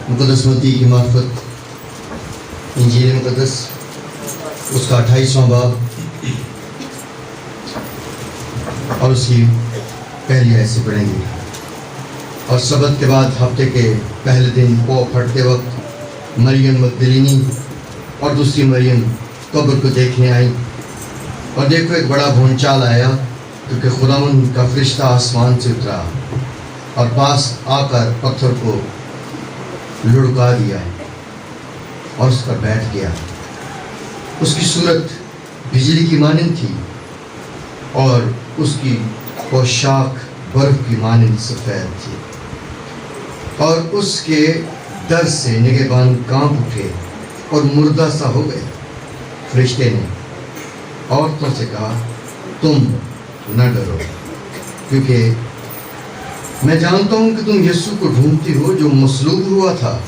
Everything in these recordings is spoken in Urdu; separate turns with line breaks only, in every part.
مقدس متی کی معرفت انجیل مقدس اس کا 28واں باب اور اس کی پہلی آیت سے پڑھیں گے. اور سبت کے بعد ہفتے کے پہلے دن پو پھٹتے وقت مریم مگدلینی اور دوسری مریم قبر کو دیکھنے آئی، اور دیکھو ایک بڑا بھونچال آیا کیونکہ خداوند کا فرشتہ آسمان سے اترا اور پاس آ کر پتھر کو لڑکا دیا اور اس پر بیٹھ گیا. اس کی صورت بجلی کی مانند تھی اور اس کی پوشاک برف کی مانند سفید تھی، اور اس کے ڈر سے نگہبان کانپ اٹھے اور مردہ سا ہو گئے. فرشتے نے عورتوں سے کہا، تم نہ ڈرو، کیونکہ میں جانتا ہوں کہ تم یسوع کو ڈھونڈتی ہو جو مصلوب ہوا تھا.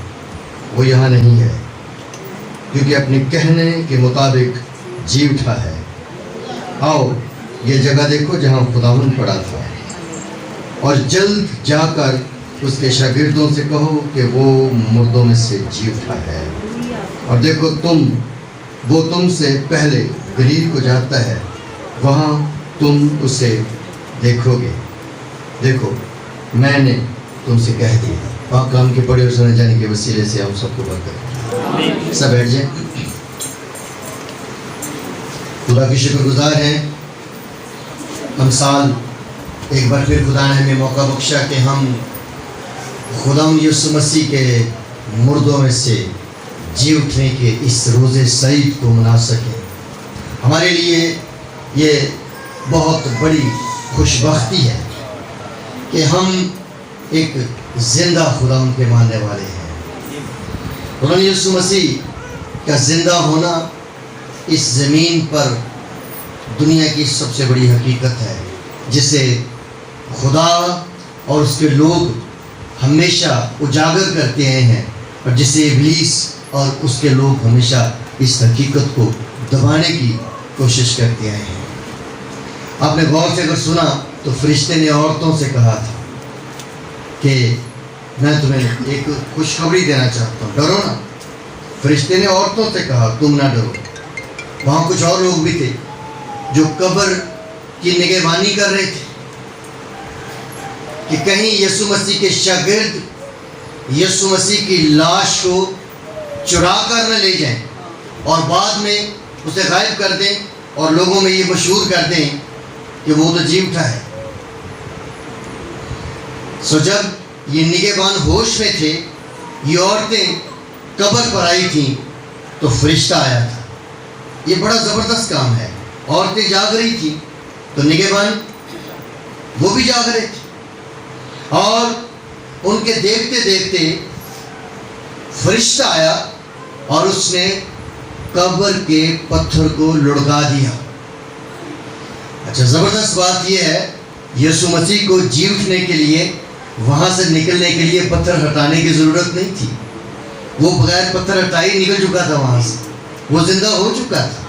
وہ یہاں نہیں ہے، کیونکہ اپنے کہنے کے مطابق جی اٹھا ہے. آؤ یہ جگہ دیکھو جہاں خداوند پڑا تھا، اور جلد جا کر اس کے شاگردوں سے کہو کہ وہ مردوں میں سے جی اٹھا ہے. اور دیکھو وہ تم سے پہلے گلیل کو جاتا ہے، وہاں تم اسے دیکھو گے. دیکھو میں نے تم سے کہہ دیا. پاک کلام کے پڑھے اور سنے جانے کے وسیلے سے ہم سب کو برکت. سب بیٹھ جائیں. خدا کی شکر گزار ہیں. ہم سال ایک بار پھر خدا نے ہمیں موقع بخشا کہ ہم خداوند یسوع مسیح کے مردوں میں سے جی اٹھنے کے اس روز سعید کو منا سکیں. ہمارے لیے یہ بہت بڑی خوش بختی ہے کہ ہم ایک زندہ خداوند کے ماننے والے ہیں. خداوند یسوع مسیح کا زندہ ہونا اس زمین پر دنیا کی سب سے بڑی حقیقت ہے، جسے خدا اور اس کے لوگ ہمیشہ اجاگر کرتے آئے ہیں، اور جسے ابلیس اور اس کے لوگ ہمیشہ اس حقیقت کو دبانے کی کوشش کرتے آئے ہیں. آپ نے غور سے اگر سنا تو فرشتے نے عورتوں سے کہا تھا کہ میں تمہیں ایک خوشخبری دینا چاہتا ہوں، ڈرو نہ. فرشتے نے عورتوں سے کہا تم نہ ڈرو. وہاں کچھ اور لوگ بھی تھے جو قبر کی نگہبانی کر رہے تھے کہ کہیں یسوع مسیح کے شاگرد یسوع مسیح کی لاش کو چرا کر نہ لے جائیں اور بعد میں اسے غائب کر دیں اور لوگوں میں یہ مشہور کر دیں کہ وہ تو جی اٹھا ہے. سو جب یہ نگہبان ہوش میں تھے، یہ عورتیں قبر پر آئی تھیں تو فرشتہ آیا تھا. یہ بڑا زبردست کام ہے. عورتیں جاگ رہی تھیں تو نگہبان وہ بھی جاگ رہے تھے، اور ان کے دیکھتے دیکھتے فرشتہ آیا اور اس نے قبر کے پتھر کو لڑکا دیا. اچھا، زبردست بات یہ ہے، یسوع مسیح کو جی اٹھنے کے لیے وہاں سے نکلنے کے لیے پتھر ہٹانے کی ضرورت نہیں تھی. وہ بغیر پتھر ہٹائے نکل چکا تھا وہاں سے، وہ زندہ ہو چکا تھا.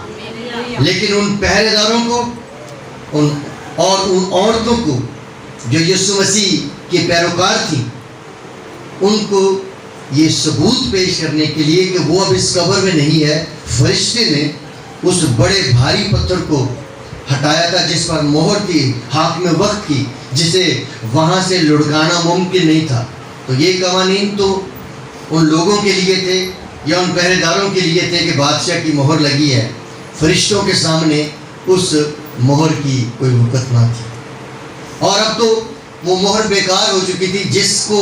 لیکن ان پہرے داروں کو ان عورتوں کو جو یسوع مسیح کے پیروکار تھیں، ان کو یہ ثبوت پیش کرنے کے لیے کہ وہ اب اس قبر میں نہیں ہے، فرشتے نے اس بڑے بھاری پتھر کو ہٹایا تھا جس پر مہر تھی حاکم وقت کی، جسے وہاں سے لڑکانا ممکن نہیں تھا. تو یہ قوانین تو ان لوگوں کے لیے تھے یا ان پہرے داروں کے لیے تھے کہ بادشاہ کی مہر لگی ہے. فرشتوں کے سامنے اس مہر کی کوئی وقت نہ تھی، اور اب تو وہ مہر بیکار ہو چکی تھی. جس کو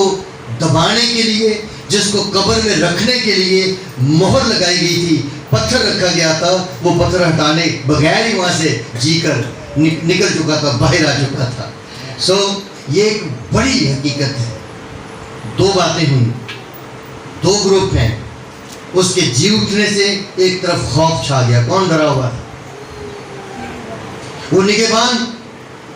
دبانے کے لیے، جس کو قبر میں رکھنے کے لیے مہر لگائی گئی تھی، پتھر رکھا گیا تھا، وہ پتھر ہٹانے بغیر ہی وہاں سے جی کر نکل چکا تھا، باہر آ چکا تھا. سو یہ ایک بڑی حقیقت ہے. دو باتیں ہوئی، دو گروپ ہیں. اس کے جی اٹھنے سے ایک طرف خوف چھا گیا. کون ڈرا ہوا تھا؟ وہ نگہبان،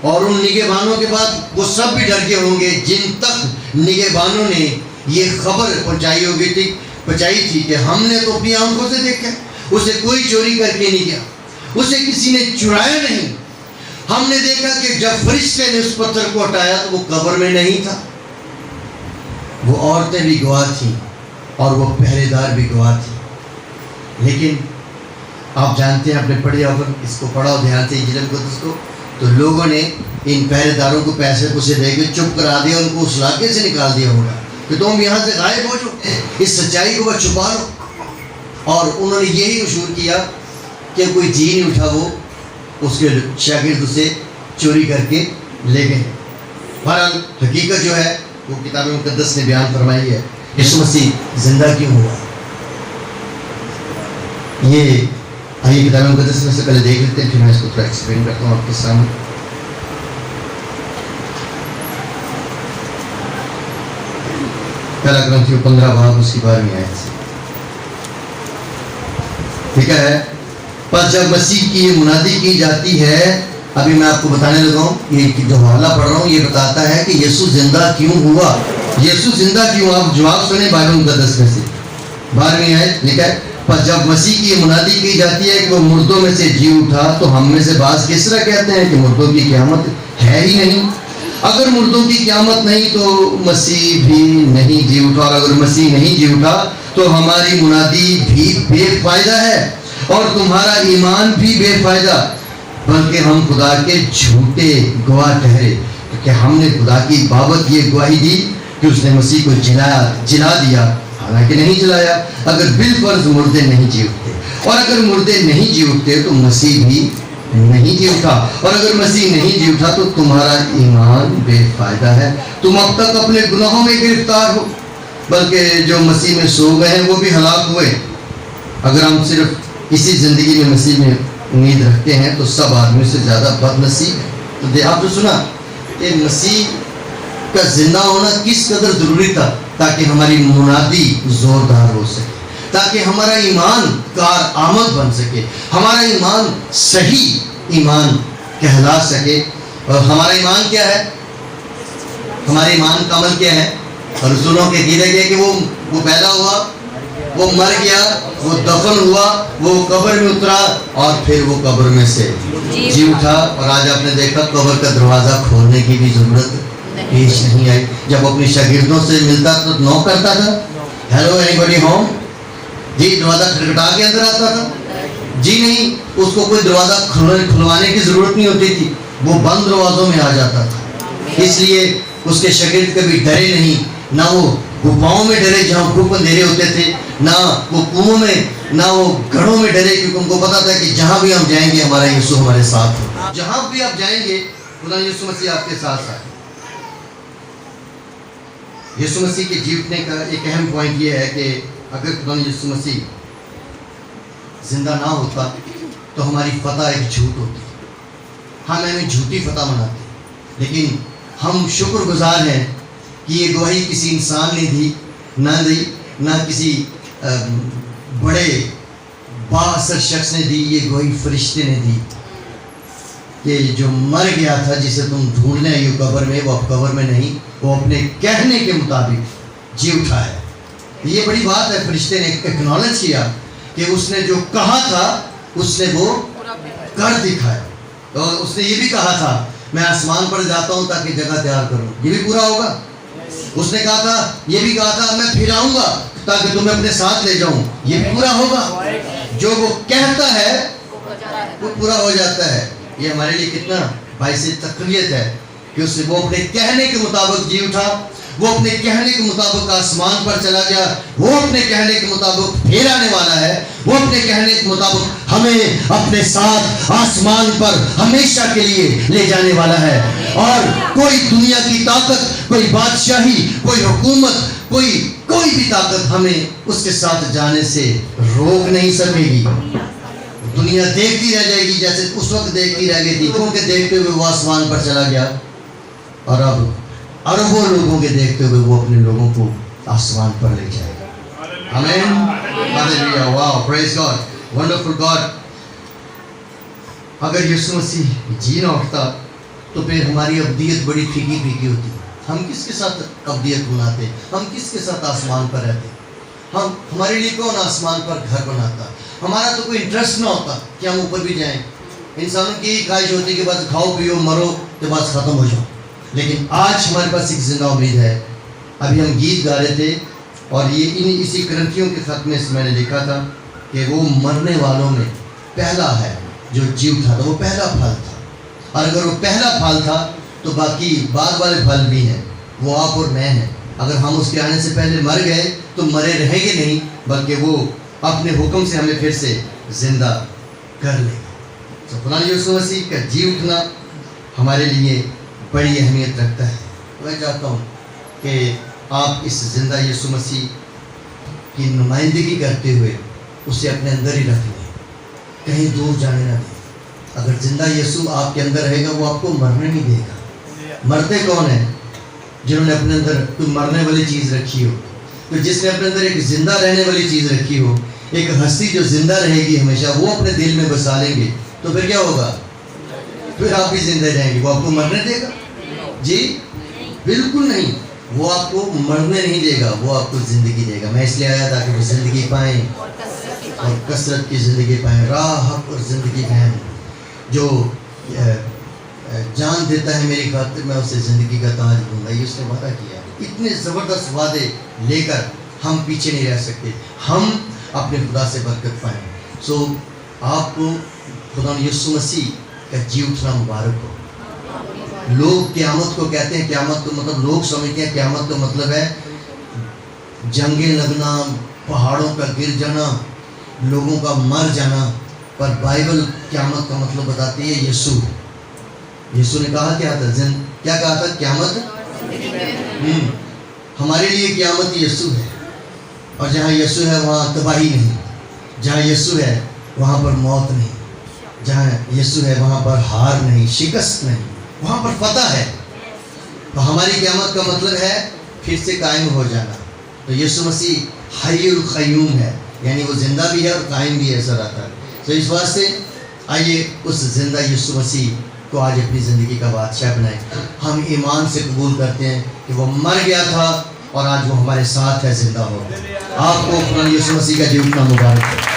اور ان نگہبانوں کے بعد وہ سب بھی ڈر گئے ہوں گے جن تک نگہبانوں نے یہ خبر پہنچائی تھی کہ ہم نے تو اپنی آنکھوں سے دیکھا، اسے کوئی چوری کر کے نہیں گیا، اسے کسی نے چرایا نہیں. ہم نے دیکھا کہ جب فرشتے نے اس پتھر کو ہٹایا تو وہ قبر میں نہیں تھا. وہ عورتیں بھی گواہ تھیں اور وہ پہرے دار بھی گواہ تھے. لیکن آپ جانتے ہیں، آپ نے پڑھا ہوگا، اس کو پڑھا ہو دھیان سے انجیل مقدس کو، تو لوگوں نے ان پہرے داروں کو پیسے پوسے دے کے چپ کرا دیا، ان کو اس علاقے سے نکال دیا ہوگا کہ تم یہاں سے غائب ہو جاؤ، اس سچائی کو بس چھپا لو. اور انہوں نے یہی مشہور کیا کہ کوئی جی نہیں اٹھا، وہ اس کے شاگرد اسے چوری کر کے لے گئے. بہرحال حقیقت جو ہے وہ کتاب مقدس نے بیان فرمائی ہے. یسوع مسیح زندہ کیوں ہوا، یہ آئیے کتاب مقدس میں سے پہلے دیکھ لیتے ہیں، پھر میں اس کو تھوڑا ایکسپلین کرتا ہوں آپ کے سامنے. پہلا کرنتھیوں 15 باب اس کی 12ویں آیت سے ٹھیک ہے. پس جب مسیح کی یہ منادی کی جاتی ہے، ابھی میں آپ کو بتانے لگا ہوں، یہ جو حوالہ پڑھ رہا ہوں یہ بتاتا ہے کہ یسوع زندہ کیوں ہوا. یسوع زندہ کیوں؟ آپ جواب سنیں بائبل مقدس میں سے 12ویں آیت لکھا ہے، پس جب مسیح کی یہ منادی کی جاتی ہے کہ وہ مردوں میں سے جی اٹھا، تو ہم میں سے بعض کس طرح کہتے ہیں کہ مردوں کی قیامت ہے ہی نہیں. اگر مردوں کی قیامت نہیں تو مسیح بھی نہیں جی اٹھا، اور اگر مسیح نہیں جی اٹھا تو ہماری منادی بھی بے فائدہ ہے اور تمہارا ایمان بھی بے فائدہ، بلکہ ہم خدا کے جھوٹے گواہ ٹھہرے، کیونکہ ہم نے خدا کی بابت یہ گواہی دی کہ اس نے مسیح کو جلا دیا، حالانکہ نہیں جلایا. اگر بالفرض مردے نہیں جی اٹھتے، اور اگر مردے نہیں جی اٹھتے تو مسیح بھی نہیں جی اٹھا، اور اگر مسیح نہیں جی اٹھا تو تمہارا ایمان بے فائدہ ہے، تم اب تک اپنے گناہوں میں گرفتار ہو، بلکہ جو مسیح میں سو گئے ہیں وہ بھی ہلاک ہوئے. اگر ہم صرف اسی زندگی میں مسیح میں امید رکھتے ہیں تو سب آدمیوں سے زیادہ بد نصیب ہے. تو آپ نے سنا کہ مسیح کا زندہ ہونا کس قدر ضروری تھا، تاکہ ہماری منادی زوردار ہو سکے، تاکہ ہمارا ایمان کار آمد بن سکے، ہمارا ایمان صحیح ایمان کہلا سکے. اور ہمارا ایمان کیا ہے؟ ہمارے ایمان کا عمل کیا ہے؟ رسولوں کے عقیدہ کیا کہ وہ پیدا ہوا، وہ مر گیا، وہ دفن ہوا، وہ قبر میں اترا، اور پھر وہ قبر میں سے جی اٹھا. اور آج آپ نے دیکھا قبر کا دروازہ کھولنے کی بھی ضرورت پیش نہیں آئی. جب اپنی شاگردوں سے ملتا تو نوک کرتا تھا، ہیلو اینی باڈی ہوم، جی دروازہ کھٹکھٹا کے اندر آتا تھا؟ جی نہیں، اس کو کوئی دروازہ کھلوانے کی ضرورت نہیں ہوتی تھی، وہ بند دروازوں میں آ جاتا تھا. اس لیے اس کے شاگرد کبھی ڈرے نہیں، نہ وہ گفاؤں میں ڈرے جہاں خوب اندھیرے ہوتے تھے، نہ وہ کنووں میں، نہ وہ گھروں میں ڈرے، کیونکہ ان کو پتا تھا کہ جہاں بھی ہم جائیں گے ہمارا یسوع ہمارے ساتھ ہو. جہاں بھی آپ جائیں گے خدا یسوع مسیح آپ کے ساتھ ہے. یسوع مسیح کے جی اٹھنے کا ایک اہم پوائنٹ یہ ہے کہ اگر خدا یسوع مسیح زندہ نہ ہوتا تو ہماری فتح ایک جھوٹ ہوتی. ہم ہمیں جھوٹی فتح مناتے، لیکن ہم شکر گزار ہیں کہ یہ گواہی کسی انسان نے دی نہ کسی بڑے بااثر شخص نے دی، یہ گواہی فرشتے نے دی کہ جو مر گیا تھا جسے تم ڈھونڈنے آئی ہو قبر میں، وہ اب قبر میں نہیں، وہ اپنے کہنے کے مطابق جی اٹھا ہے. یہ بڑی بات ہے. فرشتے نے ایکنالج کیا کہ اس نے جو کہا تھا اس نے وہ کر دکھایا. اور اس نے یہ بھی کہا تھا میں آسمان پر جاتا ہوں تاکہ جگہ تیار کروں، یہ بھی پورا ہوگا. اس نے کہا تھا، یہ بھی کہا تھا میں پھر آؤں گا تاکہ تمہیں اپنے ساتھ لے جاؤں، یہ بھی پورا ہوگا. جو وہ کہتا ہے وہ پورا ہو جاتا ہے. یہ ہمارے لیے کتنا باعث تقویت ہے کہ اس نے وہ اپنے کہنے کے مطابق جی اٹھا، وہ اپنے کہنے کے مطابق آسمان پر چلا گیا، وہ اپنے کہنے کے مطابق پھر آنے والا ہے، وہ اپنے کہنے کے مطابق ہمیں اپنے ساتھ آسمان پر ہمیشہ کے لیے لے جانے والا ہے. اور کوئی دنیا کی طاقت، کوئی بادشاہی، کوئی حکومت، کوئی بھی طاقت ہمیں اس کے ساتھ جانے سے روک نہیں سکے گی. دنیا دیکھتی رہ جائے گی جیسے اس وقت دیکھتی رہ گئی تھی، کیونکہ دیکھتے ہوئے وہ آسمان پر چلا گیا، اور اب اربوں لوگوں کے دیکھتے ہوئے وہ اپنے لوگوں کو آسمان پر لے جائے گا. آمین. ہاللیلویا. واو، پریز گاڈ، ونڈرفل گاڈ. اگر یسوع مسیح جی نہ اٹھتا تو پھر ہماری ابدیت بڑی پھیکی پھیکی ہوتی. ہم کس کے ساتھ ابدیت بناتے؟ ہم کس کے ساتھ آسمان پر رہتے؟ ہمارے لیے کون آسمان پر گھر بناتا؟ ہمارا تو کوئی انٹرسٹ نہ ہوتا کہ ہم اوپر بھی جائیں. انسانوں کی یہی خواہش ہوتی کہ بس کھاؤ پیو مرو تو بس ختم ہو جاؤ. لیکن آج ہمارے پاس ایک زندہ امید ہے. ابھی ہم گیت گا رہے تھے اور یہ اسی کرنتھیوں کے خط میں میں نے لکھا تھا کہ وہ مرنے والوں میں پہلا ہے جو جی اٹھا تھا، وہ پہلا پھل تھا، اور اگر وہ پہلا پھل تھا تو باقی بعد والے پھل بھی ہیں، وہ آپ اور میں ہیں۔ اگر ہم اس کے آنے سے پہلے مر گئے تو مرے رہیں گے نہیں، بلکہ وہ اپنے حکم سے ہمیں پھر سے زندہ کر لے گا۔ تو خدا یسوع مسیح کا جی اٹھنا ہمارے لیے بڑی اہمیت رکھتا ہے۔ میں چاہتا ہوں کہ آپ اس زندہ یسوع مسیح کی نمائندگی کرتے ہوئے اسے اپنے اندر ہی رکھ لیں، کہیں دور جانے نہ دیں۔ اگر زندہ یسوع آپ کے اندر رہے گا وہ آپ کو مرنے نہیں دے گا۔ مرتے کون ہیں؟ جنہوں نے اپنے اندر کوئی مرنے والی چیز رکھی ہو۔ تو جس نے اپنے اندر ایک زندہ رہنے والی چیز رکھی ہو، ایک ہستی جو زندہ رہے گی ہمیشہ، وہ اپنے دل میں بسا لیں گے، تو پھر کیا ہوگا؟ پھر آپ بھی زندہ رہیں گے۔ وہ آپ کو مرنے دے گا؟ جی بالکل نہیں، وہ آپ کو مرنے نہیں دے گا، وہ آپ کو زندگی دے گا۔ میں اس لیے آیا تھا کہ وہ زندگی پائیں اور کثرت کی زندگی پائیں، راہ حق اور زندگی پائیں۔ جو جان دیتا ہے میری خاطر، میں اسے زندگی کا تاج دوں گا، یہ اس نے وعدہ کیا۔ اتنے زبردست وعدے لے کر ہم پیچھے نہیں رہ سکتے، ہم اپنے خدا سے برکت پائیں۔ سو آپ کو خدا یسوع مسیح کا جی اٹھنا مبارک ہو۔ لوگ قیامت کو کہتے ہیں، قیامت کو مطلب لوگ سمجھتے ہیں قیامت کا مطلب ہے جنگیں لگنا، پہاڑوں کا گر جانا، لوگوں کا مر جانا، پر بائبل قیامت کا مطلب بتاتی ہے یسوع۔ یسوع نے کہا کیا تھا؟ کیا کہا تھا؟ قیامت ہمارے لیے قیامت یسوع ہے، اور جہاں یسوع ہے وہاں تباہی نہیں، جہاں یسوع ہے وہاں پر موت نہیں، جہاں یسوع ہے وہاں پر ہار نہیں، شکست نہیں، وہاں پر فتح ہے۔ تو ہماری قیامت کا مطلب ہے پھر سے قائم ہو جانا۔ تو یسوع مسیح حی القیوم ہے، یعنی وہ زندہ بھی ہے اور قائم بھی ہے سراتر۔ تو اس واسطے آئیے اس زندہ یسوع مسیح کو آج اپنی زندگی کا بادشاہ بنائیں۔ ہم ایمان سے قبول کرتے ہیں کہ وہ مر گیا تھا اور آج وہ ہمارے ساتھ ہے، زندہ ہو۔ آپ کو خدا یسوع مسیح کا جی اٹھنا مبارک ہے۔